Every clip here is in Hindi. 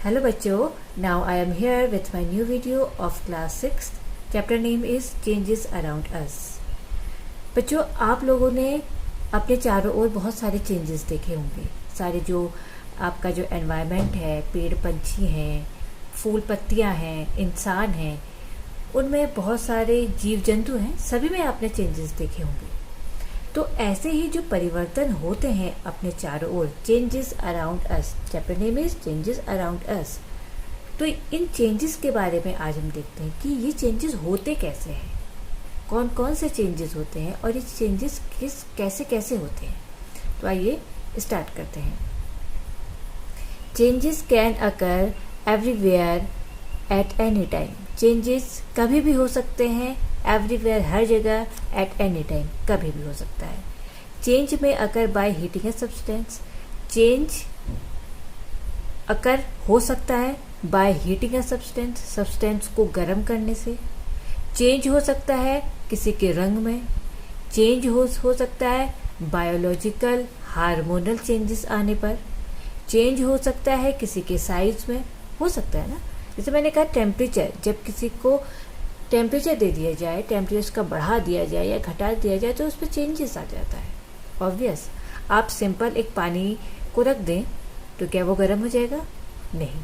Hello बच्चों, now I am here with my new video of class 6th. Chapter name is Changes Around Us. बच्चों, आप लोगों ने अपने चारों ओर बहुत सारे चेंजेस देखे होंगे। सारे जो आपका जो एनवायरनमेंट है, पेड़ पंछी हैं, फूल पत्तियां हैं, इंसान हैं, उनमें बहुत सारे जीव जंतु हैं, सभी में आपने चेंजेस देखे होंगे। तो ऐसे ही जो परिवर्तन होते हैं अपने चारों ओर, changes around us, chapter name is changes around us. तो इन चेंजेस के बारे में आज हम देखते हैं कि ये चेंजेस होते कैसे हैं, कौन कौन से चेंजेस होते हैं और ये चेंजेस कैसे कैसे होते हैं। तो आइए स्टार्ट करते हैं। Changes can occur everywhere at any time. Changes कभी भी हो सकते हैं, एवरीवेयर हर जगह, एट एनी टाइम कभी भी हो सकता है। चेंज में occur by heating a substance. Change occur हो सकता है by heating a substance, substance को गर्म करने से। चेंज हो सकता है किसी के रंग में। चेंज हो सकता है बायोलॉजिकल हार्मोनल चेंजेस आने पर। चेंज हो सकता है किसी के साइज में, हो सकता है ना। जैसे मैंने कहा टेम्परेचर, जब किसी को टेम्परेचर दे दिया जाए, टेम्परेचर का बढ़ा दिया जाए या घटा दिया जाए तो उस पर चेंजेस आ जाता है। ऑब्वियस, आप सिंपल एक पानी को रख दें तो क्या वो गर्म हो जाएगा? नहीं।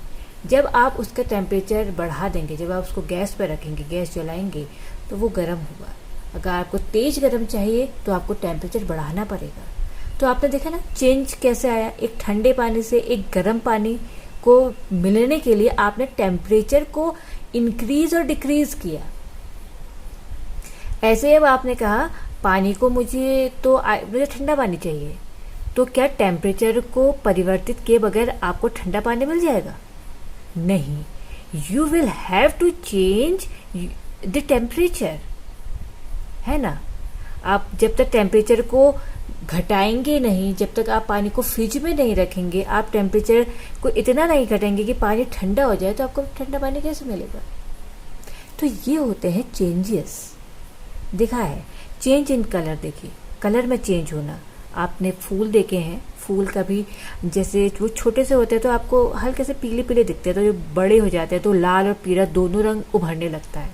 जब आप उसका टेम्परेचर बढ़ा देंगे, जब आप उसको गैस पर रखेंगे, गैस जलाएंगे तो वो गर्म होगा। अगर आपको तेज गर्म चाहिए तो आपको टेम्परेचर बढ़ाना पड़ेगा। तो आपने देखा ना चेंज कैसे आया, एक ठंडे पानी से एक गर्म पानी को मिलने के लिए आपने टेम्परेचर को इंक्रीज और डिक्रीज किया। ऐसे अब आपने कहा पानी को मुझे ठंडा पानी चाहिए, तो क्या टेम्परेचर को परिवर्तित किए बगैर आपको ठंडा पानी मिल जाएगा? नहीं, you will have to change the temperature, है ना। आप जब तक टेम्परेचर को घटाएंगे नहीं, जब तक आप पानी को फ्रिज में नहीं रखेंगे, आप टेम्परेचर को इतना नहीं घटाएंगे कि पानी ठंडा हो जाए, तो आपको ठंडा पानी कैसे मिलेगा? तो ये होते हैं चेंजेस। देखा है चेंज इन कलर, देखिए कलर में चेंज होना। आपने फूल देखे हैं, फूल का भी जैसे वो छोटे से होते हैं तो आपको हल्के से पीले पीले दिखते हैं, तो जो बड़े हो जाते हैं तो लाल और पीला दोनों रंग उभरने लगता है।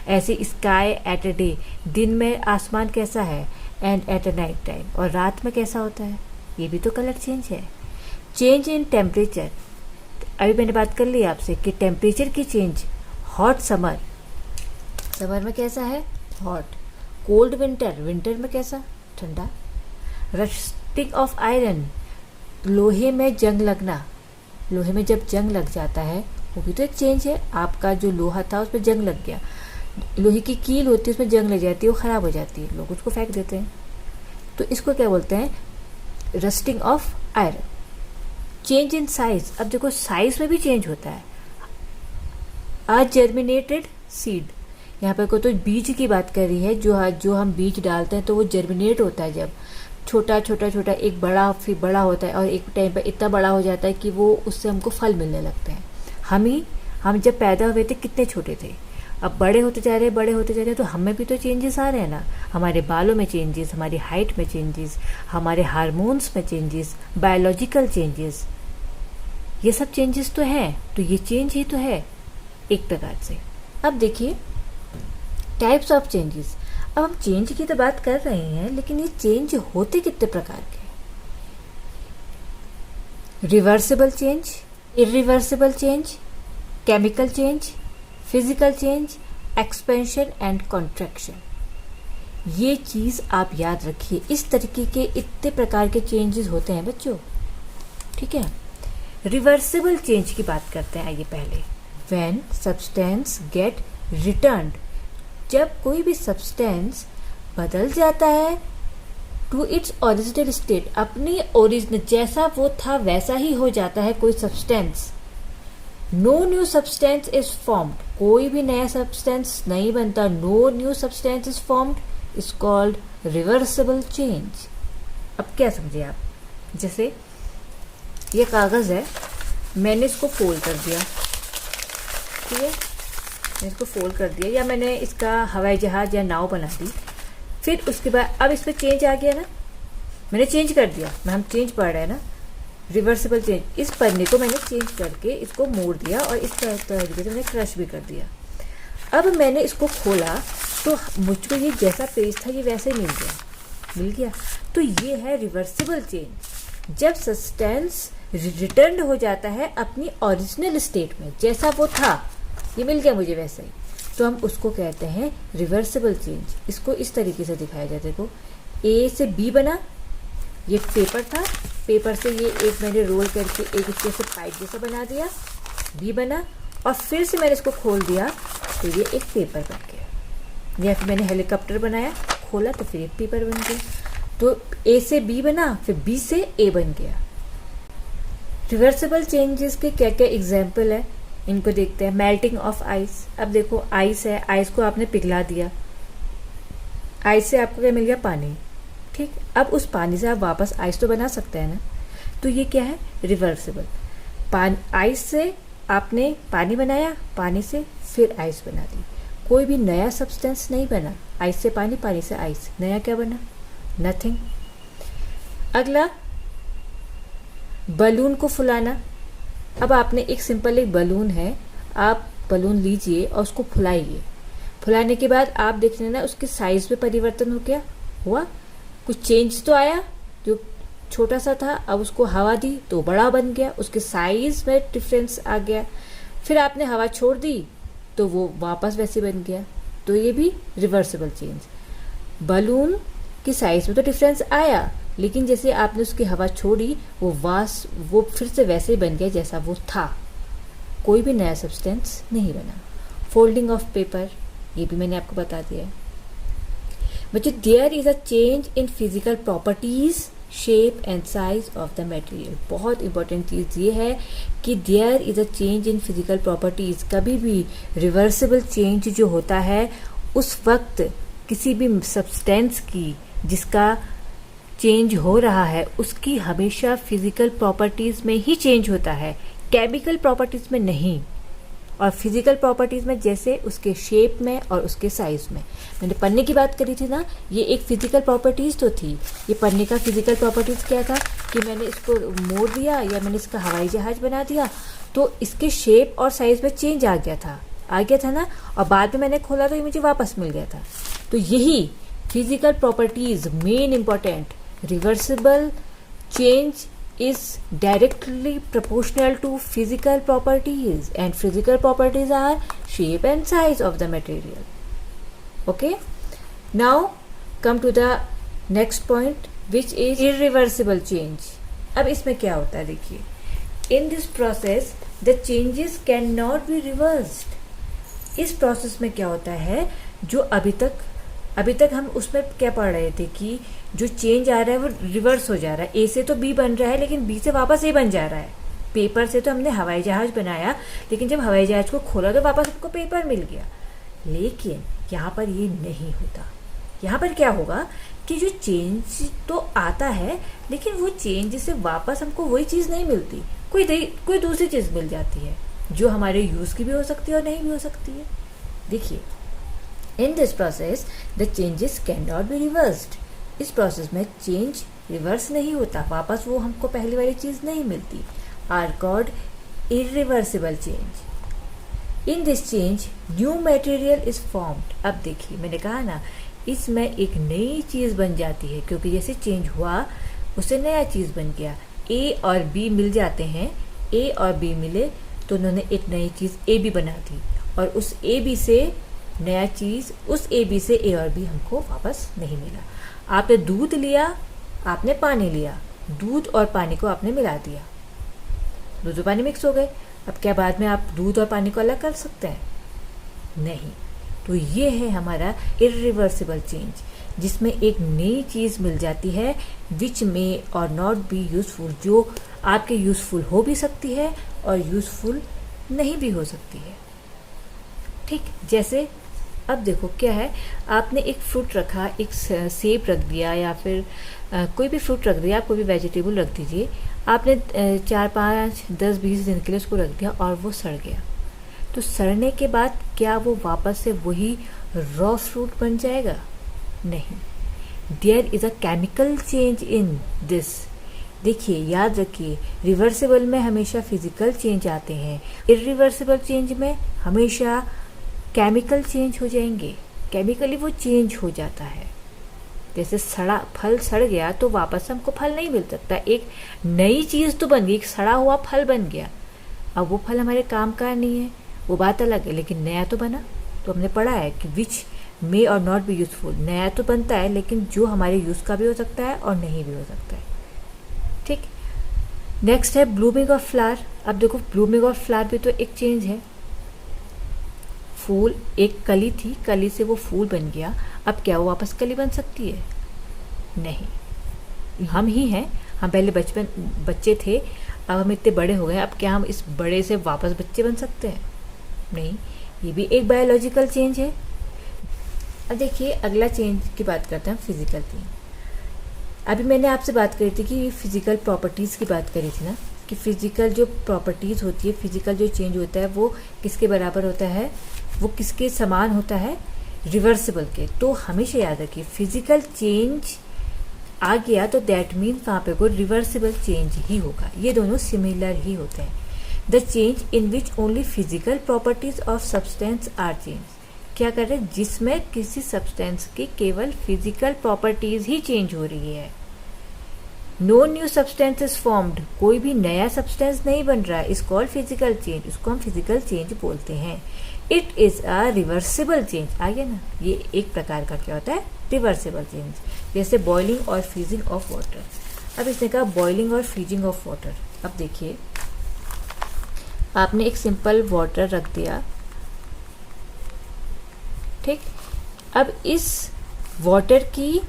ऐसे स्काई एट अ डे, दिन में आसमान कैसा है, and at a night time, और रात में कैसा होता है, ये भी तो कलर चेंज है। चेंज इन टेम्परेचर, अभी मैंने बात कर ली आपसे कि टेम्परेचर की चेंज। हॉट समर, समर में कैसा है, हॉट। कोल्ड विंटर, विंटर में कैसा, ठंडा। रस्टिंग ऑफ आयरन, लोहे में जंग लगना, लोहे में जब जंग लग जाता है वो भी तो एक चेंज है। आपका जो लोहा था उस पर जंग लग गया, लोहे की कील होती है उसमें जंग लग जाती है, वो खराब हो जाती है, लोग उसको फेंक देते हैं, तो इसको क्या बोलते हैं, rusting of iron. Change in size, अब देखो साइज में भी चेंज होता है। अजर्मिनेटेड सीड, यहाँ पर कोई तो बीज की बात कर रही है, जो हम बीज डालते हैं तो वो जर्मिनेट होता है, जब छोटा छोटा छोटा एक बड़ा फिर बड़ा होता है और एक टाइम पर इतना बड़ा हो जाता है कि वो उससे हमको फल मिलने लगते हैं। हम जब पैदा हुए थे कितने छोटे थे, अब बड़े होते जा रहे हैं, तो हमें भी तो चेंजेस आ रहे हैं ना। हमारे बालों में चेंजेस, हमारी हाइट में चेंजेस, हमारे हार्मोन्स में चेंजेस, बायोलॉजिकल चेंजेस, ये सब चेंजेस तो हैं। तो ये चेंज ही तो है एक प्रकार से। अब देखिए टाइप्स ऑफ चेंजेस। अब हम चेंज की तो बात कर रहे हैं, लेकिन ये चेंज होते कितने प्रकार के? Reversible change, irreversible change, chemical change, physical change, expansion and contraction. ये चीज आप याद रखिए, इस तरीके के इतने प्रकार के चेंजेस होते हैं बच्चों, ठीक है। रिवर्सिबल चेंज की बात करते हैं, आइए पहले। व्हेन सब्सटेंस गेट रिटर्न्ड, जब कोई भी सब्सटेंस बदल जाता है टू इट्स ओरिजिनल स्टेट, अपनी ओरिजिनल जैसा वो था वैसा ही हो जाता है कोई substance. No new substance is formed, कोई भी नया सब्सटेंस नहीं बनता, no new substance is formed, is called reversible change. अब क्या समझे आप, जैसे ये कागज है, मैंने इसको फोल्ड कर दिया, ठीक है, मैंने इसको फोल्ड कर दिया, या मैंने इसका हवाई जहाज या नाव बना दी, फिर उसके बाद अब इस पर चेंज आ गया ना, मैंने चेंज कर दिया, हम चेंज पढ़ रहे हैं ना, रिवर्सिबल चेंज, इस पन्ने को मैंने चेंज करके इसको मोड़ दिया और इस तरीके से मैंने क्रश भी कर दिया। अब मैंने इसको खोला तो मुझको ये जैसा पेज था ये वैसे ही मिल गया। तो ये है रिवर्सिबल चेंज, जब सब्सटेंस रिटर्न हो जाता है अपनी ओरिजिनल स्टेट में, जैसा वो था ये मिल गया मुझे वैसे ही, तो हम उसको कहते हैं रिवर्सिबल चेंज। इसको इस तरीके से दिखाया जाता है। देखो ए से बी बना, ये पेपर था, पेपर से ये एक मैंने रोल करके एक इसके से पाइप जैसा बना दिया, बी बना, और फिर से मैंने इसको खोल दिया तो ये एक पेपर बन गया। या फिर मैंने हेलीकॉप्टर बनाया, खोला तो फिर एक पेपर बन गया। तो ए से बी बना, फिर बी से ए बन गया। रिवर्सिबल चेंजेस के क्या क्या एग्जाम्पल है इनको देखते हैं। मेल्टिंग ऑफ आइस, अब देखो आइस है, आइस को आपने पिघला दिया, आइस से आपको क्या मिल गया, पानी। ठीक, अब उस पानी से आप वापस आइस तो बना सकते हैं ना, तो ये क्या है, रिवर्सिबल। आइस से आपने पानी बनाया, पानी से फिर आइस बना दी, कोई भी नया सब्सटेंस नहीं बना। आइस से पानी, पानी से आइस, नया क्या बना, नथिंग। अगला बलून को फुलाना। अब आपने एक सिंपल एक बलून है, आप बलून लीजिए और उसको फुलाइए। फुलाने के बाद आप देख लेना उसके साइज में परिवर्तन हो गया, हुआ कुछ चेंज तो आया, जो छोटा सा था अब उसको हवा दी तो बड़ा बन गया, उसके साइज में डिफरेंस आ गया। फिर आपने हवा छोड़ दी तो वो वापस वैसे बन गया, तो ये भी रिवर्सिबल चेंज। बलून की साइज में तो डिफरेंस आया, लेकिन जैसे आपने उसकी हवा छोड़ी वो फिर से वैसे ही बन गया जैसा वो था, कोई भी नया सब्सटेंस नहीं बना। फोल्डिंग ऑफ पेपर, ये भी मैंने आपको बता दिया है। बच्चों, there is a change in physical properties, shape and size of the material. बहुत इंपॉर्टेंट चीज़ ये है कि there is a change in physical properties. कभी भी रिवर्सिबल चेंज जो होता है उस वक्त किसी भी सब्सटेंस की जिसका चेंज हो रहा है उसकी हमेशा फिजिकल प्रॉपर्टीज में ही चेंज होता है, केमिकल प्रॉपर्टीज में नहीं। और फिजिकल प्रॉपर्टीज में जैसे उसके शेप में और उसके साइज में। मैंने पन्ने की बात करी थी ना, ये एक फिजिकल प्रॉपर्टीज तो थी। ये पन्ने का फिजिकल प्रॉपर्टीज क्या था कि मैंने इसको मोड़ दिया या मैंने इसका हवाई जहाज बना दिया तो इसके शेप और साइज में चेंज आ गया था ना, और बाद में मैंने खोला तो ये मुझे वापस मिल गया था। तो यही physical properties main important. Reversible change is directly proportional to physical properties, and physical properties are shape and size of the material. Okay, now come to the next point which is irreversible change. अब इसमें क्या होता है देखिए, in this process the changes cannot be reversed. इस प्रोसेस में क्या होता है, जो अभी तक हम उसमें क्या पढ़ रहे थे कि जो चेंज आ रहा है वो रिवर्स हो जा रहा है। ए से तो बी बन रहा है लेकिन बी से वापस ए बन जा रहा है। पेपर से तो हमने हवाई जहाज बनाया, लेकिन जब हवाई जहाज को खोला तो वापस हमको पेपर मिल गया। लेकिन यहाँ पर ये नहीं होता। यहाँ पर क्या होगा कि जो चेंज तो आता है लेकिन वो चेंज से वापस हमको वही चीज़ नहीं मिलती, कोई दूसरी चीज़ मिल जाती है जो हमारे यूज़ की भी हो सकती है और नहीं भी हो सकती है। देखिए, in this process the changes can not be reversed. इस प्रोसेस में चेंज रिवर्स नहीं होता, वापस वो हमको पहली वाली चीज़ नहीं मिलती। Are called irreversible change. In this change new material is formed. अब देखिए, मैंने कहा ना, इसमें एक नई चीज़ बन जाती है, क्योंकि जैसे चेंज हुआ उससे नया चीज़ बन गया। ए और बी मिल जाते हैं, ए और बी मिले तो उन्होंने एक नई चीज़ ए बी बना दी, और उस ए बी से नया चीज़, उस ए बी से ए और बी हमको वापस नहीं मिला। आपने दूध लिया, आपने पानी लिया, दूध और पानी को आपने मिला दिया, दूध और पानी मिक्स हो गए। अब क्या बाद में आप दूध और पानी को अलग कर सकते हैं? नहीं। तो ये है हमारा इरिवर्सिबल चेंज, जिसमें एक नई चीज़ मिल जाती है विच में और नॉट बी यूजफुल, जो आपके यूजफुल हो भी सकती है और यूजफुल नहीं भी हो सकती है। ठीक, जैसे अब देखो क्या है, आपने एक फ्रूट रखा, एक सेब रख दिया या फिर कोई भी फ्रूट रख दिया, आप कोई भी वेजिटेबल रख दीजिए। आपने 4, 5, 10, 20 दिन के लिए उसको रख दिया और वो सड़ गया। तो सड़ने के बाद क्या वो वापस से वही रॉ फ्रूट बन जाएगा? नहीं। There is a chemical change in this. देखिए, याद रखिए, रिवर्सिबल में हमेशा फिजिकल चेंज आते हैं, इरिवर्सिबल चेंज में हमेशा केमिकल चेंज हो जाएंगे, केमिकली वो चेंज हो जाता है। जैसे फल सड़ गया तो वापस हमको फल नहीं मिल सकता, एक नई चीज़ तो बन गई, एक सड़ा हुआ फल बन गया, अब वो फल हमारे काम का नहीं है, वो बात अलग है, लेकिन नया तो बना। तो हमने पढ़ा है कि विच मे और नॉट बी यूजफुल, नया तो बनता है लेकिन जो हमारे यूज़ का भी हो सकता है और नहीं भी हो सकता है। ठीक, नेक्स्ट है ब्लूमिंग ऑफ फ्लावर। अब देखो, ब्लूमिंग ऑफ फ्लावर भी तो एक चेंज है। फूल, एक कली थी, कली से वो फूल बन गया, अब क्या वो वापस कली बन सकती है? नहीं। हम ही हैं, हम पहले बच्चे थे, अब हम इतने बड़े हो गए, अब क्या हम इस बड़े से वापस बच्चे बन सकते हैं? नहीं, ये भी एक बायोलॉजिकल चेंज है। अब देखिए, अगला चेंज की बात करते हैं, फिजिकल चेंज। अभी मैंने आपसे बात करी थी कि फिजिकल प्रॉपर्टीज़ की बात करी थी ना, कि फिजिकल जो प्रॉपर्टीज़ होती है, फिजिकल जो चेंज होता है वो किसके बराबर होता है, वो किसके समान होता है? रिवर्सिबल के। तो हमेशा याद रखिए, फिजिकल चेंज आ गया तो दैट मीन्स वहाँ पे कोई रिवर्सिबल चेंज ही होगा, ये दोनों सिमिलर ही होते हैं। The change in which only physical properties of substance are change. क्या कर रहे हैं? जिसमें किसी सब्सटेंस की केवल फिजिकल प्रॉपर्टीज ही चेंज हो रही है। No new substance is formed, कोई भी नया सब्सटेंस नहीं बन रहा है, इज कॉल्ड फिजिकल चेंज, उसको हम फिजिकल चेंज बोलते हैं। It is a reversible change, आ गया ना, ये एक प्रकार का क्या होता है? Reversible change. जैसे बॉइलिंग और फ्रीजिंग ऑफ वाटर। अब इसने कहा बॉइलिंग और फ्रीजिंग ऑफ वाटर। अब देखिए, आपने एक सिंपल वाटर रख दिया, ठीक, अब इस वाटर की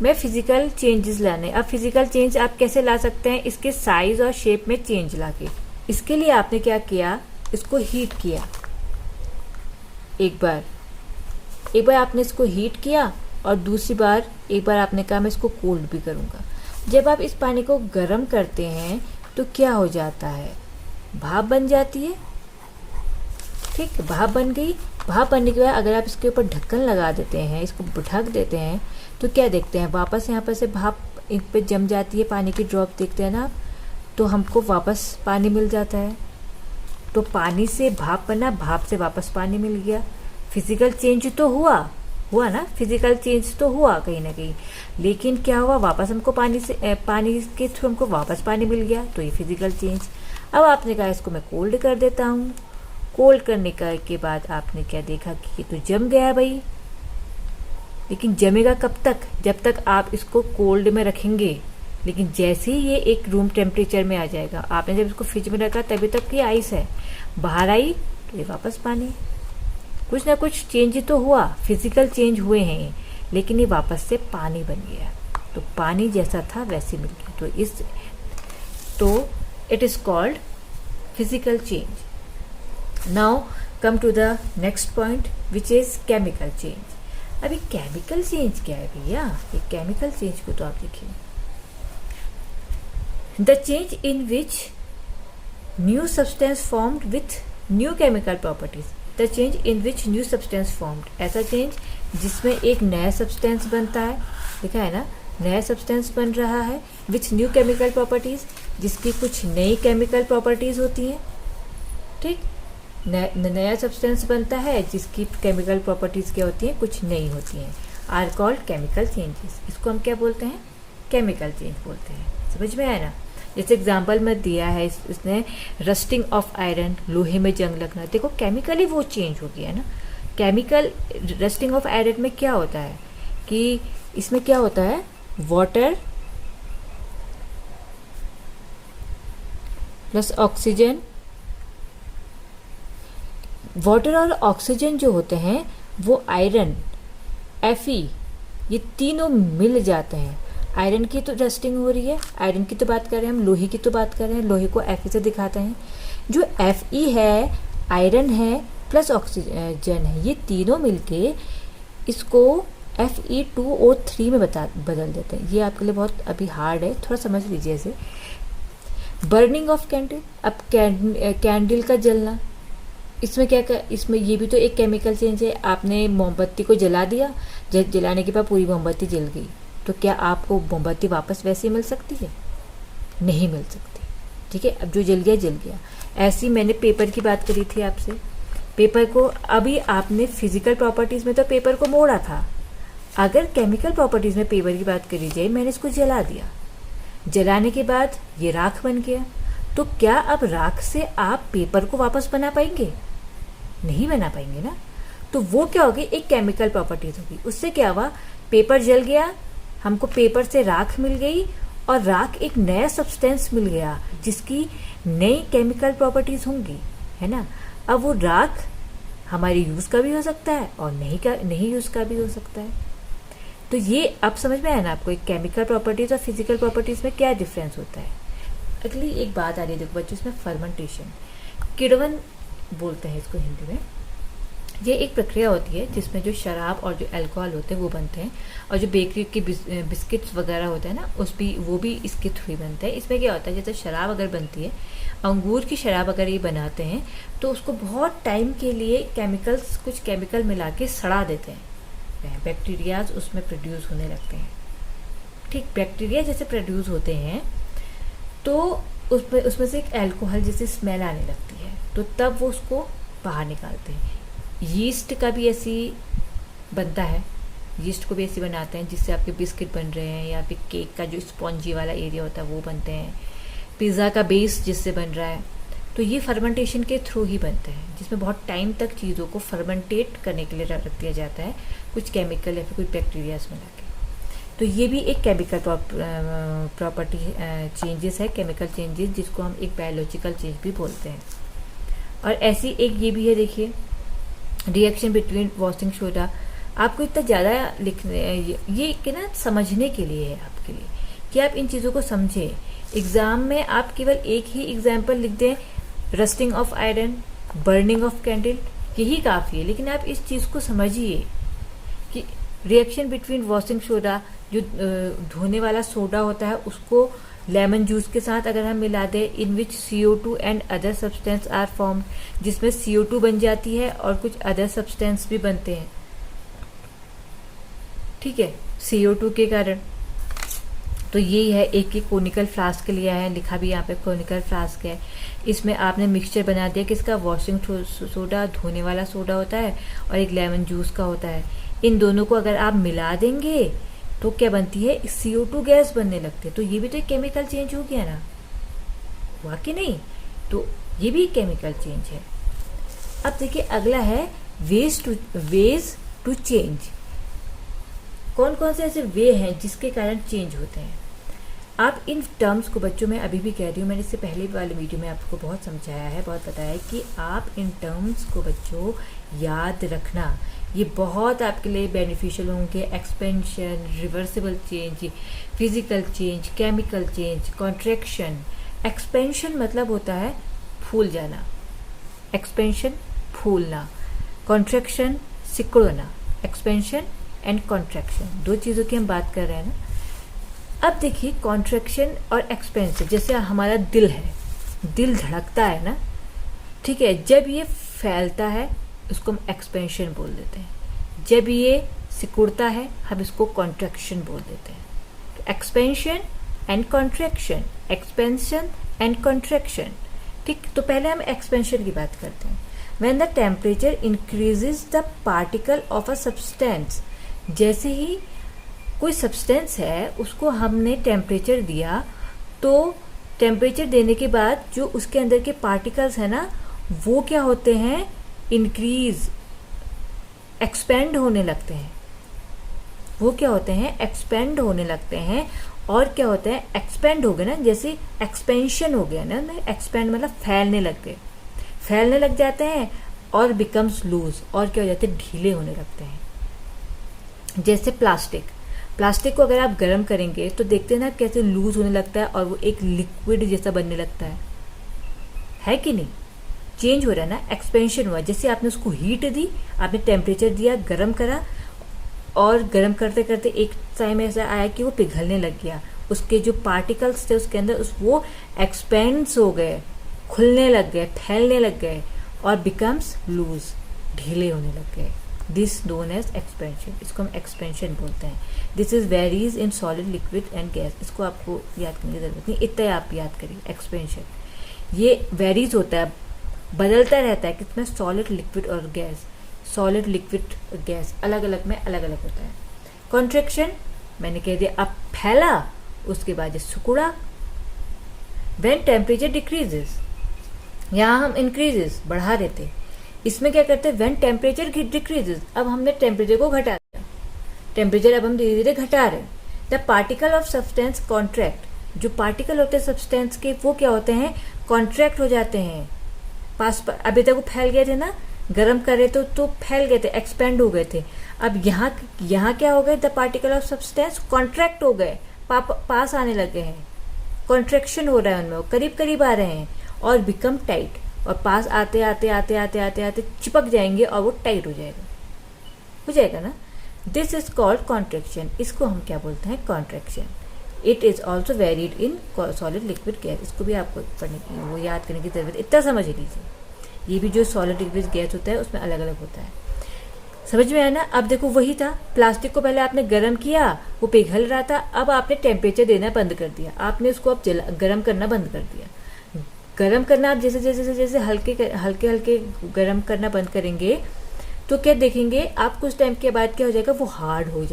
में फिजिकल चेंजेस लाने। अब फिजिकल चेंज आप कैसे ला सकते हैं? इसके साइज और शेप में चेंज लाके। इसके लिए आपने क्या किया? इसको हीट किया, एक बार आपने इसको हीट किया, और दूसरी बार एक बार आपने कहा मैं इसको कोल्ड भी करूँगा। जब आप इस पानी को गर्म करते हैं तो क्या हो जाता है? भाप बन जाती है, ठीक, भाप बन गई। भाप बनने के बाद अगर आप इसके ऊपर ढक्कन लगा देते हैं, इसको ढक देते हैं, तो क्या देखते हैं? वापस यहाँ पर से भाप इन पे जम जाती है, पानी की ड्रॉप देखते हैं ना आप, तो हमको वापस पानी मिल जाता है। तो पानी से भाप बना, भाप से वापस पानी मिल गया। फिजिकल चेंज तो हुआ ना, फिजिकल चेंज तो हुआ कहीं ना कहीं, लेकिन क्या हुआ? वापस हमको पानी के थ्रू हमको वापस पानी मिल गया, तो ये फिजिकल चेंज। अब आपने कहा इसको मैं कोल्ड कर देता हूँ। कोल्ड करने के बाद आपने क्या देखा कि ये तो जम गया भाई, लेकिन जमेगा कब तक? जब तक आप इसको कोल्ड में रखेंगे। लेकिन जैसे ही ये एक रूम टेम्परेचर में आ जाएगा, आपने जब इसको फ्रिज में रखा तभी तक ये आइस है, बाहर आई तो ये वापस पानी। कुछ ना कुछ चेंज तो हुआ, फिजिकल चेंज हुए हैं, लेकिन ये वापस से पानी बन गया। तो पानी जैसा था वैसे मिल गया। तो it is called physical change. Now come to the next point which is chemical change. अभी केमिकल चेंज क्या है भैया? ये केमिकल चेंज को तो आप देखिए, the change in which new substance formed with new chemical properties. The change in which new substance formed, ऐसा चेंज जिसमें एक नया सब्सटेंस बनता है, लिखा है ना, नया सब्सटेंस बन रहा है, विथ न्यू केमिकल प्रॉपर्टीज, जिसकी कुछ नई केमिकल प्रॉपर्टीज होती हैं, ठीक, नया सब्सटेंस बनता है जिसकी केमिकल प्रॉपर्टीज क्या होती हैं? कुछ नई होती हैं, आर कॉल्ड केमिकल चेंजेस। इसको हम क्या बोलते हैं? केमिकल चेंज बोलते हैं। समझ में आया ना? जैसे एग्जाम्पल में दिया है इसने, रस्टिंग ऑफ आयरन, लोहे में जंग लगना। देखो केमिकली वो चेंज हो गया ना। केमिकल रस्टिंग ऑफ आयरन में क्या होता है कि इसमें क्या होता है? वाटर प्लस ऑक्सीजन, वाटर और ऑक्सीजन जो होते हैं वो आयरन, Fe, ये तीनों मिल जाते हैं। आयरन की तो रस्टिंग हो रही है, आयरन की तो बात कर रहे हैं हम, लोहे की तो बात कर रहे हैं, लोहे को Fe से दिखाते हैं। जो Fe है, आयरन है प्लस ऑक्सीजन है, ये तीनों मिलके इसको Fe2O3 में बदल देते हैं। ये आपके लिए बहुत अभी हार्ड है, थोड़ा समझ लीजिए इसे। बर्निंग ऑफ कैंडल, अब कैंडल का जलना, इसमें इसमें ये भी तो एक केमिकल चेंज है। आपने मोमबत्ती को जला दिया, जलाने के बाद पूरी मोमबत्ती जल गई, तो क्या आपको मोमबत्ती वापस वैसे ही मिल सकती है? नहीं मिल सकती। ठीक है, अब जो जल गया जल गया। ऐसी मैंने पेपर की बात करी थी आपसे। पेपर को अभी आपने फिजिकल प्रॉपर्टीज में तो पेपर को मोड़ा था, अगर केमिकल प्रॉपर्टीज में पेपर की बात करी जाए, मैंने इसको जला दिया, जलाने के बाद ये राख बन गया, तो क्या अब राख से आप पेपर को वापस बना पाएंगे? नहीं बना पाएंगे ना। तो वो क्या होगी, एक केमिकल प्रॉपर्टीज होगी। उससे क्या हुआ, पेपर जल गया, हमको पेपर से राख मिल गई, और राख एक नया सब्सटेंस मिल गया जिसकी नई केमिकल प्रॉपर्टीज होंगी, है ना। अब वो राख हमारे यूज का भी हो सकता है और नहीं यूज का भी हो सकता है। तो ये अब समझ में आया ना आपको, एक केमिकल प्रॉपर्टीज और फिजिकल प्रॉपर्टीज में क्या डिफरेंस होता है। अगली एक बात आ रही है, देखो बच्चों, इसमें फर्मेंटेशन, किण्वन बोलते हैं इसको हिंदी में। ये एक प्रक्रिया होती है जिसमें जो शराब और जो अल्कोहल होते हैं वो बनते हैं, और जो बेकरी के बिस्किट्स वगैरह होते हैं ना, वो भी इसके थ्रू ही बनते हैं। इसमें क्या होता है, जैसे शराब अगर बनती है, अंगूर की शराब अगर ये बनाते हैं, तो उसको बहुत टाइम के लिए कुछ केमिकल मिला के सड़ा देते हैं, बैक्टीरियाज उसमें प्रोड्यूस होने लगते हैं। ठीक, बैक्टीरिया जैसे प्रोड्यूस होते हैं तो उसमें से एक अल्कोहल जैसी स्मेल आने लगती है, तो तब वो उसको बाहर निकालते हैं। यीस्ट का भी ऐसी बनता है, यीस्ट को भी ऐसे बनाते हैं जिससे आपके बिस्किट बन रहे हैं, या फिर केक का जो स्पॉन्जी वाला एरिया होता है वो बनते हैं, पिज़्ज़ा का बेस जिससे बन रहा है। तो ये फर्मेंटेशन के थ्रू ही बनते हैं, जिसमें बहुत टाइम तक चीज़ों को फर्मेंटेट करने के लिए रख दिया जाता है, कुछ केमिकल या फिर कुछ बैक्टीरियाज मिला के। तो ये भी एक केमिकल प्रॉपर्टी चेंजेस है, केमिकल चेंजेस, जिसको हम एक बायोलॉजिकल चेंज भी बोलते हैं। और ऐसी एक ये भी है, देखिए, रिएक्शन बिटवीन वॉशिंग सोडा। आपको इतना ज़्यादा लिखने, ये कि ना समझने के लिए है आपके लिए, कि आप इन चीज़ों को समझें। एग्जाम में आप केवल एक ही एग्जाम्पल लिख दें, rusting of iron, burning of candle, यही काफ़ी है। लेकिन आप इस चीज़ को समझिए कि रिएक्शन बिटवीन वॉशिंग सोडा, जो धोने वाला सोडा होता है, उसको लेमन जूस के साथ अगर हम मिला दें, in which CO2 and other substance are form, जिसमें CO2 बन जाती है और कुछ अदर सब्सटेंस भी बनते हैं। ठीक है, CO2 के कारण। तो यही है, एक कोनिकल फ्लास्क लिया है, लिखा भी यहाँ पे कोनिकल फ्लास्क है। इसमें आपने मिक्सचर बना दिया, किसका, वॉशिंग सोडा, धोने वाला सोडा होता है, और एक लेमन जूस का होता है। इन दोनों को अगर आप मिला देंगे तो क्या बनती है, CO2 गैस बनने लगती है। तो ये भी तो एक केमिकल चेंज हो गया ना, हुआ कि नहीं। तो ये भी केमिकल चेंज है। अब देखिए अगला है वेज टू चेंज। कौन कौन से ऐसे वे हैं जिसके कारण चेंज होते हैं। आप इन टर्म्स को, बच्चों में अभी भी कह रही हूँ, मैंने इससे पहले वाले वीडियो में आपको बहुत समझाया है, बहुत बताया है कि आप इन टर्म्स को बच्चों याद रखना, ये बहुत आपके लिए बेनिफिशियल होंगे। Expansion, reversible change, physical change, chemical change, contraction. Expansion मतलब होता है फूल जाना, एक्सपेंशन फूलना, कॉन्ट्रैक्शन सिकुड़ना। एक्सपेंशन एंड कॉन्ट्रैक्शन, दो चीज़ों की हम बात कर रहे हैं ना। अब देखिए कॉन्ट्रैक्शन और एक्सपेंशन, जैसे हमारा दिल है, दिल धड़कता है ना, ठीक है, जब ये फैलता है उसको हम एक्सपेंशन बोल देते हैं, जब ये सिकुड़ता है हम इसको कॉन्ट्रैक्शन बोल देते हैं। तो expansion and contraction, expansion and contraction. ठीक, तो पहले हम एक्सपेंशन की बात करते हैं। When the temperature increases the particle of a substance, जैसे ही कोई सब्सटेंस है उसको हमने टेम्परेचर दिया, तो टेम्परेचर देने के बाद जो उसके अंदर के पार्टिकल्स है ना, वो क्या होते हैं, इंक्रीज, एक्सपेंड होने लगते हैं। वो क्या होते हैं, एक्सपेंड होने लगते हैं। और क्या होता है, एक्सपेंड हो गए ना, जैसे एक्सपेंशन हो गया ना, एक्सपेंड मतलब फैलने लग गए, फैलने लग जाते हैं, और बिकम्स लूज, और क्या हो जाते हैं, ढीले होने लगते हैं। जैसे प्लास्टिक को अगर आप गर्म करेंगे तो देखते हैं ना कैसे लूज होने लगता है, और वो एक लिक्विड जैसा बनने लगता है कि नहीं। चेंज हो रहा है ना, एक्सपेंशन हुआ। जैसे आपने उसको हीट दी, आपने टेम्परेचर दिया, गर्म करा, और गर्म करते करते एक टाइम ऐसा आया कि वो पिघलने लग गया, उसके जो पार्टिकल्स थे उसके अंदर वो एक्सपेंड्स हो गए, खुलने लग गए, फैलने लग गए, और बिकम्स लूज, ढीले होने लग गए। दिस नोन एज एक्सपेंशन, इसको हम एक्सपेंशन बोलते हैं। This is varies in solid, liquid and gas. इसको आपको याद करने की जरूरत नहीं, इतना ही आप याद करिए। एक्सपेंशन ये वेरीज होता है, बदलता रहता है कितना, सॉलिड, लिक्विड और गैस। सॉलिड, लिक्विड और गैस अलग अलग में अलग अलग होता है। कॉन्ट्रैक्शन मैंने कह दिया, अब फैला, उसके बाद ये सिकुड़ा। व्हेन टेम्परेचर डिक्रीजेस, यहाँ हम इंक्रीजेस बढ़ा रहे थे, इसमें क्या करते हैं, व्हेन टेम्परेचर डिक्रीजेस, अब हमने टेम्परेचर को घटा दिया, टेम्परेचर अब हम धीरे धीरे घटा रहे हैं। The particle of substance contract, जो पार्टिकल होते हैं सब्सटेंस के वो क्या होते हैं, कॉन्ट्रैक्ट हो जाते हैं। पास पर अभी तक वो फैल गए थे ना, गर्म करे तो फैल गए थे, एक्सपेंड हो गए थे। अब यहाँ क्या हो गए, the particle of substance contract हो गए, पास आने लगे हैं, कॉन्ट्रैक्शन हो रहा है उनमें, वो करीब करीब आ रहे हैं, और बिकम टाइट, और पास आते आते आते आते आते आते चिपक जाएंगे और वो टाइट हो जाएगा ना। दिस इज कॉल्ड कॉन्ट्रैक्शन, इसको हम क्या बोलते हैं, contraction. It is also varied in solid, liquid, gas. इसको भी आपको पढ़ने की, वो याद करने की जरूरत, इतना समझ लीजिए। ये भी जो सॉलिड, लिक्विड, गैस होता है उसमें अलग अलग होता है। समझ में आया ना। अब देखो वही था, प्लास्टिक को पहले आपने गर्म किया, वो पिघल रहा था, अब आपने टेम्परेचर देना बंद कर दिया, आपने उसको अब गर्म करना बंद कर दिया। गर्म करना आप जैसे जैसे जैसे हल्के हल्के गर्म करना बंद करेंगे तो क्या देखेंगे आप, कुछ टाइम के बाद क्या हो जाएगा, वो हार्ड हो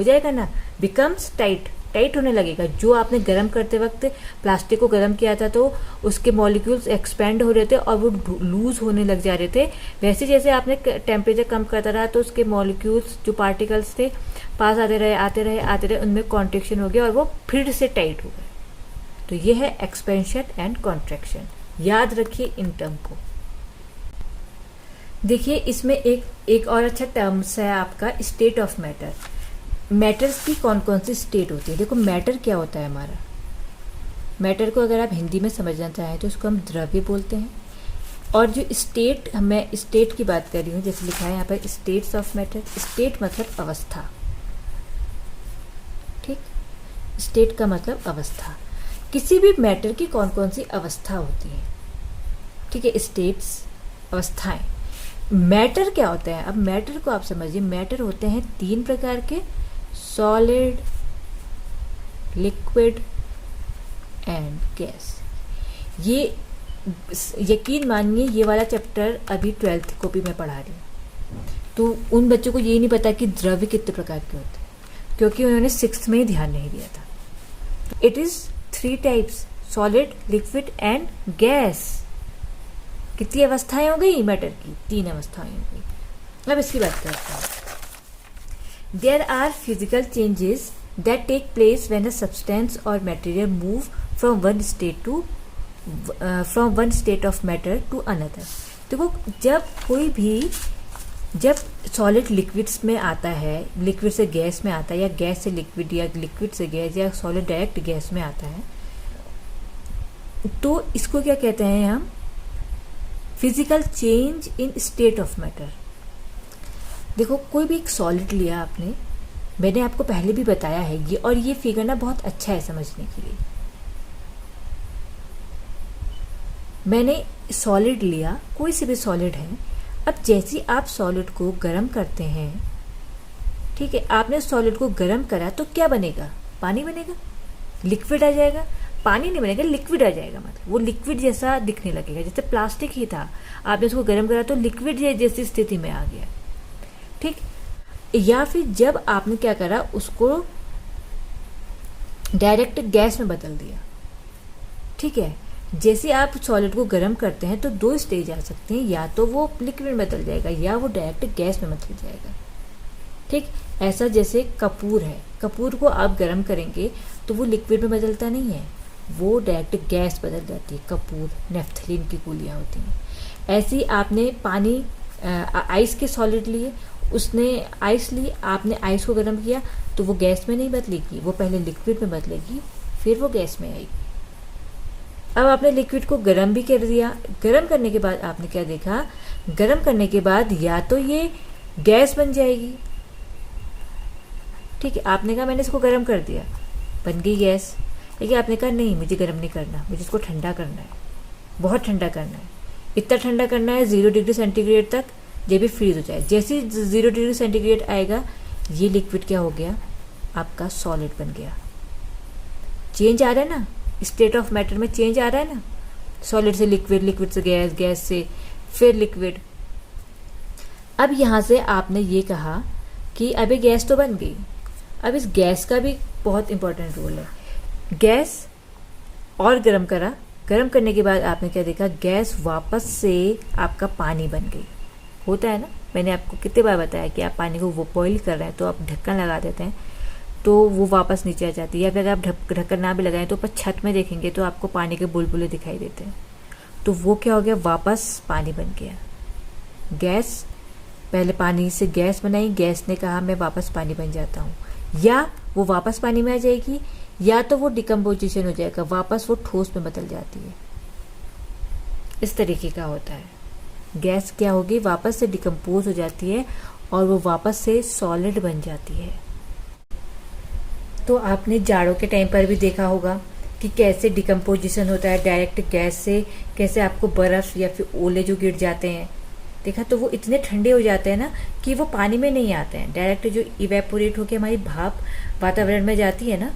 जाएगा ना, बिकम्स टाइट होने लगेगा। जो आपने गर्म करते वक्त प्लास्टिक को गर्म किया था तो उसके मॉलिक्यूल्स एक्सपेंड हो रहे थे और वो लूज होने लग जा रहे थे, वैसे जैसे आपने टेम्परेचर कम करता रहा तो उसके मॉलिक्यूल्स, जो पार्टिकल्स थे, पास आते रहे, उनमें कॉन्ट्रैक्शन हो गया और वो फिर से टाइट हो गए। तो ये है एक्सपेंशन एंड कॉन्ट्रैक्शन, याद रखिए इन टर्म को। देखिए इसमें एक और अच्छा टर्म्स है आपका, स्टेट ऑफ मैटर। मैटर्स की कौन कौन सी स्टेट होती है। देखो मैटर क्या होता है हमारा, मैटर को अगर आप हिंदी में समझना चाहें तो उसको हम द्रव्य बोलते हैं। और जो स्टेट, मैं स्टेट की बात कर रही हूँ, जैसे लिखा है यहाँ पर स्टेट्स ऑफ मैटर। स्टेट मतलब अवस्था, ठीक, स्टेट का मतलब अवस्था। किसी भी मैटर की कौन कौन सी अवस्था होती है, ठीक है, स्टेट्स, अवस्थाएं। मैटर क्या होता है, अब मैटर को आप समझिए, मैटर होते हैं 3 प्रकार के, सॉलिड, लिक्विड एंड गैस। ये यकीन मानिए ये वाला चैप्टर अभी 12th को भी मैं पढ़ा रही हूँ, तो उन बच्चों को ये नहीं पता कि द्रव्य कितने प्रकार के होते हैं, क्योंकि उन्होंने 6th में ही ध्यान नहीं दिया था। It is 3 types, solid, liquid and gas. कितनी अवस्थाएं हो गई मैटर की, 3 अवस्थाएं हो गई। अब इसकी बात करते हैं। There are physical changes that take place when a substance और material move from one state of matter to another. देखो जब सॉलिड लिक्विड्स में आता है, लिक्विड से गैस में आता है, या गैस से लिक्विड, या लिक्विड से गैस, या सॉलिड डायरेक्ट गैस में आता है, तो इसको क्या कहते हैं हम, physical change in state of matter. देखो कोई भी एक सॉलिड लिया आपने, मैंने आपको पहले भी बताया है ये, और ये फिगर ना बहुत अच्छा है समझने के लिए। मैंने सॉलिड लिया, कोई से भी सॉलिड है, अब जैसे आप सॉलिड को गर्म करते हैं, ठीक है, आपने सॉलिड को गर्म करा तो क्या बनेगा, पानी बनेगा, लिक्विड आ जाएगा। पानी नहीं बनेगा, लिक्विड आ जाएगा, मतलब वो लिक्विड जैसा दिखने लगेगा, जैसे प्लास्टिक ही था, आपने उसको गर्म करा तो लिक्विड जैसी स्थिति में आ गया, ठीक। या फिर जब आपने क्या करा, उसको डायरेक्ट गैस में बदल दिया, ठीक है। जैसे आप सॉलिड को गर्म करते हैं तो 2 स्टेज आ सकते हैं, या तो वो लिक्विड में बदल जाएगा या वो डायरेक्ट गैस में बदल जाएगा, ठीक। ऐसा जैसे कपूर है, कपूर को आप गर्म करेंगे तो वो लिक्विड में बदलता नहीं है, वो डायरेक्ट गैस बदल जाती है। कपूर, नेफ्थलीन की गोलियां होती हैं। ऐसे ही आपने पानी, आइस के सॉलिड लिए, उसने आइस ली, आपने आइस को गर्म किया तो वो गैस में नहीं बदलेगी, वो पहले लिक्विड में बदलेगी, फिर वो गैस में आएगी। अब आपने लिक्विड को गर्म भी कर दिया, गर्म करने के बाद आपने क्या देखा, गर्म करने के बाद या तो ये गैस बन जाएगी, ठीक है, आपने कहा मैंने इसको गर्म कर दिया, बन गई गैस। लेकिन आपने कहा नहीं, मुझे गर्म नहीं करना, मुझे इसको ठंडा करना है, बहुत ठंडा करना है, इतना ठंडा करना है 0 डिग्री सेंटीग्रेड तक, जब ये फ्रीज हो जाए, जैसे 0 डिग्री सेंटीग्रेड आएगा ये लिक्विड क्या हो गया, आपका सॉलिड बन गया। चेंज आ रहा है ना, स्टेट ऑफ मैटर में चेंज आ रहा है ना, सॉलिड से लिक्विड, लिक्विड से गैस, गैस से फिर लिक्विड। अब यहाँ से आपने ये कहा कि अभी गैस तो बन गई, अब इस गैस का भी बहुत इंपॉर्टेंट रोल है। गैस और गर्म करा, गर्म करने के बाद आपने क्या देखा, गैस वापस से आपका पानी बन गई। होता है ना, मैंने आपको कितने बार बताया कि आप पानी को वो बॉईल कर रहे हैं तो आप ढक्कन लगा देते हैं तो वो वापस नीचे आ जाती है, या फिर अगर आप ढक्कन ना भी लगाएं तो ऊपर छत में देखेंगे तो आपको पानी के बुलबुले दिखाई देते हैं। तो वो क्या हो गया, वापस पानी बन गया। गैस, पहले पानी से गैस बनाई, गैस ने कहा मैं वापस पानी बन जाता हूँ, या वो वापस पानी में आ जाएगी, या तो वो डिकम्पोजिशन हो जाएगा, वापस वो ठोस में बदल जाती है। इस तरीके का होता है। गैस क्या होगी, वापस से डिकम्पोज हो जाती है और वो वापस से सॉलिड बन जाती है। तो आपने जाड़ों के टाइम पर भी देखा होगा कि कैसे डिकम्पोजिशन होता है डायरेक्ट गैस से, कैसे आपको बर्फ या फिर ओले जो गिर जाते हैं देखा, तो वो इतने ठंडे हो जाते हैं ना कि वो पानी में नहीं आते हैं, डायरेक्ट जो इवेपोरेट होकर हमारी भाप वातावरण में जाती है ना,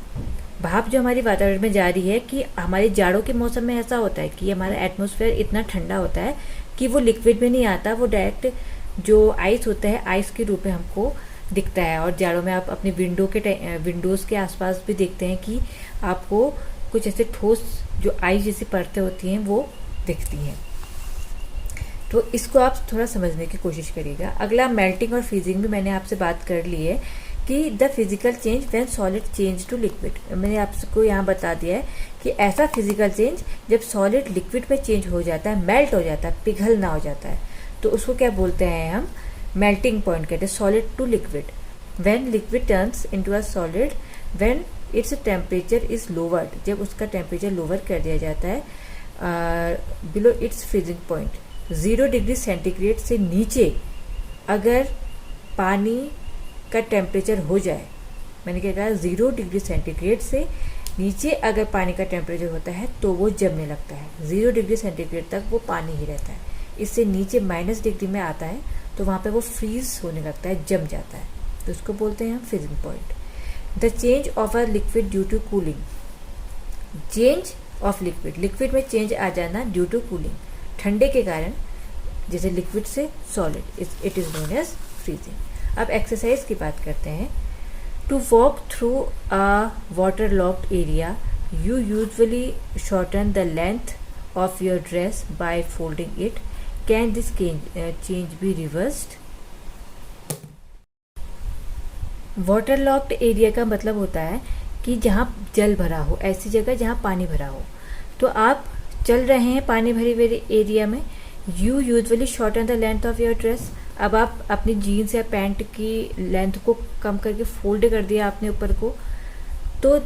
भाप जो हमारी वातावरण में जा रही है, कि हमारे जाड़ों के मौसम में ऐसा होता है कि हमारा एटमॉस्फेयर इतना ठंडा होता है कि वो लिक्विड में नहीं आता, वो डायरेक्ट जो आइस होता है आइस के रूप में हमको दिखता है। और जाड़ों में आप अपने विंडोज़ के आसपास भी देखते हैं कि आपको कुछ ऐसे ठोस जो आइस जैसी परतें होती हैं वो दिखती हैं। तो इसको आप थोड़ा समझने की कोशिश करिएगा। अगला मेल्टिंग और फ्रीजिंग भी मैंने आपसे बात कर ली है कि the physical change when solid change to liquid. मैंने आपको यहाँ बता दिया है कि ऐसा फिजिकल चेंज जब सॉलिड लिक्विड में चेंज हो जाता है, मेल्ट हो जाता है, पिघलना हो जाता है, तो उसको क्या बोलते हैं हम, मेल्टिंग पॉइंट कहते हैं, solid to liquid. When liquid turns into a solid when its temperature is lowered, जब उसका टेम्परेचर लोअर कर दिया जाता है below its freezing point. 0 degree centigrade से नीचे अगर पानी का टेम्परेचर हो जाए, मैंने क्या कहा, 0 डिग्री सेंटीग्रेड से नीचे अगर पानी का टेम्परेचर होता है तो वो जमने लगता है। 0 डिग्री सेंटीग्रेड तक वो पानी ही रहता है, इससे नीचे -डिग्री में आता है तो वहाँ पे वो फ्रीज होने लगता है, जम जाता है, तो उसको बोलते हैं हम freezing point. The change of a liquid due to cooling, change of liquid, liquid में चेंज आ जाना ड्यू टू कूलिंग, ठंडे के कारण, जैसे लिक्विड से solid, it is known as freezing. अब एक्सरसाइज की बात करते हैं। To walk through a water logged area you usually shorten the length of your dress by folding it, can this change be reversed? Water logged area का मतलब होता है कि जहाँ जल भरा हो, ऐसी जगह जहाँ पानी भरा हो। तो आप चल रहे हैं पानी भरी हुए एरिया में, you usually shorten the length of your dress, अब आप अपनी जीन्स या पैंट की लेंथ को कम करके फोल्ड कर दिया आपने ऊपर को, तो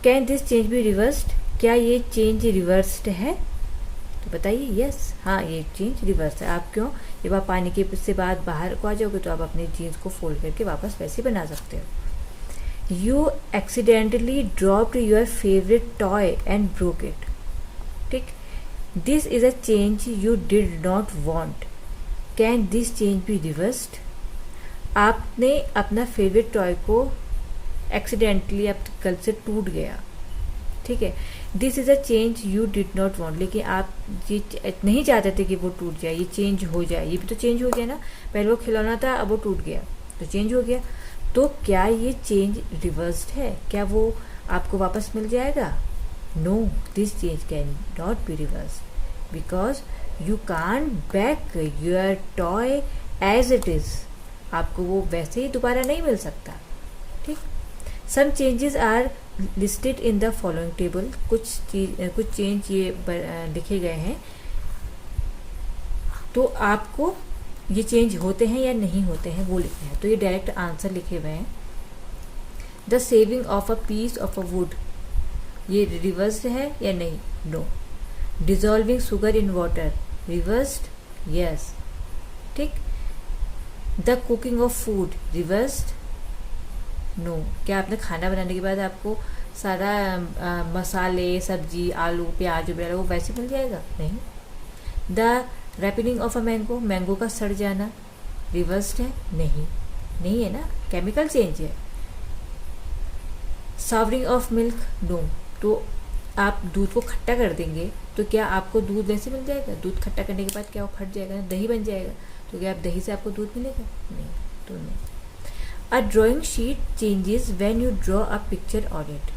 can this change be reversed, क्या ये चेंज रिवर्स्ड है? तो बताइए यस, हाँ ये चेंज रिवर्स है। आप क्यों, जब आप पानी के से बाद बाहर को आ जाओगे तो आप अपनी जीन्स को फोल्ड करके वापस वैसे बना सकते हो। You accidentally dropped your favourite toy and broke it, ठीक, this is a change you did not want, can this change be reversed? आपने अपना फेवरेट टॉय को एक्सीडेंटली आप गलती से टूट गया, ठीक है, this is a change you did not want, लेकिन आप ये नहीं चाहते थे कि वो टूट जाए, ये चेंज हो जाए, ये भी तो चेंज हो गया ना, पहले वो खिलौना था अब वो टूट गया तो चेंज हो गया, तो क्या ये चेंज रिवर्स्ड है, क्या वो आपको वापस मिल जाएगा? No, this change can not be reversed because you can't back your toy as it is, आपको वो वैसे ही दोबारा नहीं मिल सकता, ठीक। Some changes are listed in the following table, कुछ चेंज ये लिखे गए हैं, तो आपको ये चेंज होते हैं या नहीं होते हैं वो लिखना है, तो ये डायरेक्ट आंसर लिखे हुए हैं। The shaving of a piece of a wood, ये रिवर्स्ड है या नहीं? No. Dissolving sugar in water, reversed? Yes, ठीक। The cooking of food, reversed? No. क्या आपने खाना बनाने के बाद आपको सारा मसाले, सब्जी, आलू, प्याज वगैरह वो वैसे मिल जाएगा? नहीं। The ripening of a mango, mango का सड़ जाना, रिवर्स्ड है? नहीं, नहीं है ना, केमिकल चेंज है। Souring of milk, no. तो आप दूध को खट्टा कर देंगे तो क्या आपको दूध वैसे मिल जाएगा? दूध खट्टा करने के बाद क्या वो फट जाएगा, दही बन जाएगा, तो क्या आप दही से आपको दूध मिलेगा? नहीं, तो नहीं। A drawing sheet changes when you draw a picture on it,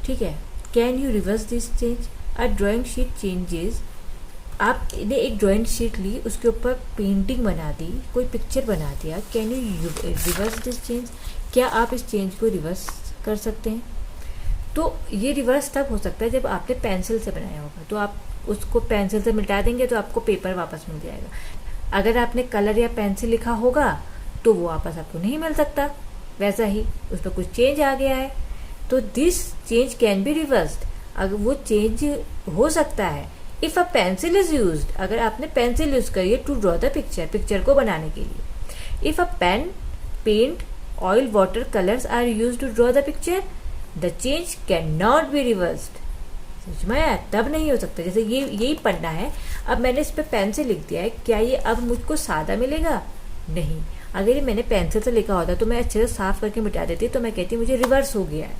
ठीक है। Can you reverse this change? A drawing sheet changes, आपने एक ड्राइंग शीट ली, उसके ऊपर पेंटिंग बना दी, कोई पिक्चर बना दिया, can you reverse this change? क्या आप इस चेंज को रिवर्स कर सकते हैं? तो ये रिवर्स तब हो सकता है जब आपने पेंसिल से बनाया होगा, तो आप उसको पेंसिल से मिटा देंगे तो आपको पेपर वापस मिल जाएगा। अगर आपने कलर या पेंसिल लिखा होगा तो वो वापस आपको नहीं मिल सकता, वैसा ही उसमें कुछ चेंज आ गया है, तो this change can be reversed. अगर वो चेंज हो सकता है if a pencil is used, अगर आपने पेंसिल यूज करी है to draw the picture, picture को बनाने के लिए। If a pen, paint, oil, water, colours are used to draw the picture, the change can not be reversed. समझ में आया? तब नहीं हो सकता। जैसे ये यही पढ़ना है, अब मैंने इस पे पेन से लिख दिया है, क्या ये अब मुझको सादा मिलेगा? नहीं। अगर ये मैंने पेंसिल से लिखा होता तो मैं अच्छे से साफ करके मिटा देती, तो मैं कहती मुझे रिवर्स हो गया है,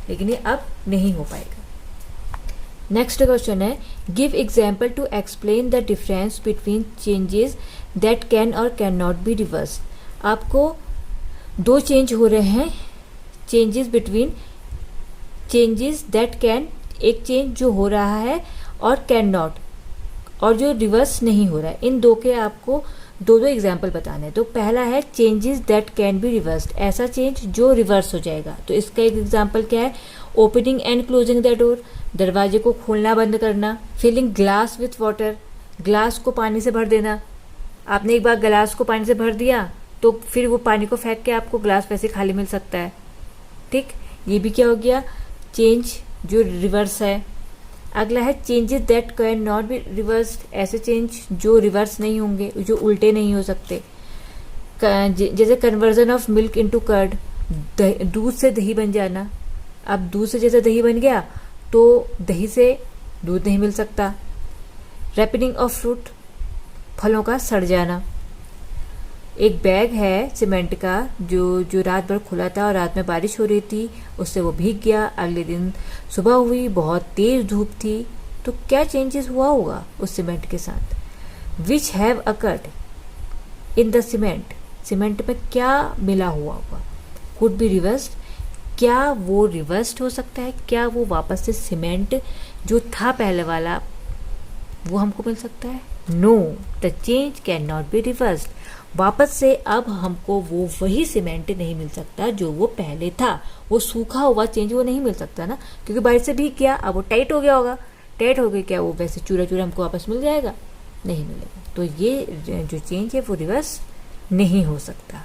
लेकिन ये अब नहीं हो पाएगा। नेक्स्ट क्वेश्चन है, give example to explain the difference between changes that can और कैन नॉट बी रिवर्स। आपको दो चेंज हो रहे हैं, changes between, changes that can, एक चेंज जो हो रहा है, और कैन नॉट, और जो रिवर्स नहीं हो रहा है। इन दो के आपको दो दो एग्जाम्पल बताने। तो पहला है changes that can be reversed, ऐसा चेंज जो रिवर्स हो जाएगा। तो इसका एक एग्जाम्पल क्या है? Opening and closing the door, दरवाजे को खोलना बंद करना। Filling glass with water, glass को पानी से भर देना। आपने एक बार ग्लास को पानी से भर दिया तो फिर वो पानी को फेंक के आपको ग्लास वैसे खाली मिल सकता है, ठीक। ये भी क्या हो गया? चेंज जो रिवर्स है। अगला है changes that can not be reversed, ऐसे चेंज जो रिवर्स नहीं होंगे, जो उल्टे नहीं हो सकते। जैसे conversion of milk into curd, दूध से दही बन जाना। अब दूध से जैसे दही बन गया तो दही से दूध नहीं मिल सकता। रैपनिंग ऑफ फ्रूट, फलों का सड़ जाना। एक बैग है सीमेंट का जो रात भर खुला था और रात में बारिश हो रही थी, उससे वो भीग गया। अगले दिन सुबह हुई, बहुत तेज धूप थी, तो क्या चेंजेस हुआ होगा उस सीमेंट के साथ? Which have occurred in the cement, cement में क्या मिला हुआ होगा? कुड बी रिवर्स्ड, क्या वो रिवर्स्ड हो सकता है? क्या वो वापस से सीमेंट जो था पहले वाला वो हमको मिल सकता है? No, the change can not be reversed. वापस से अब हमको वो वही सीमेंट नहीं मिल सकता जो वो पहले था। वो सूखा हुआ चेंज वो नहीं मिल सकता ना, क्योंकि बारिश से भीग गया, अब वो टाइट हो गया होगा। टाइट हो गई, क्या वो वैसे चूरा चूरा हमको वापस मिल जाएगा? नहीं मिलेगा। तो ये जो चेंज है वो रिवर्स नहीं हो सकता।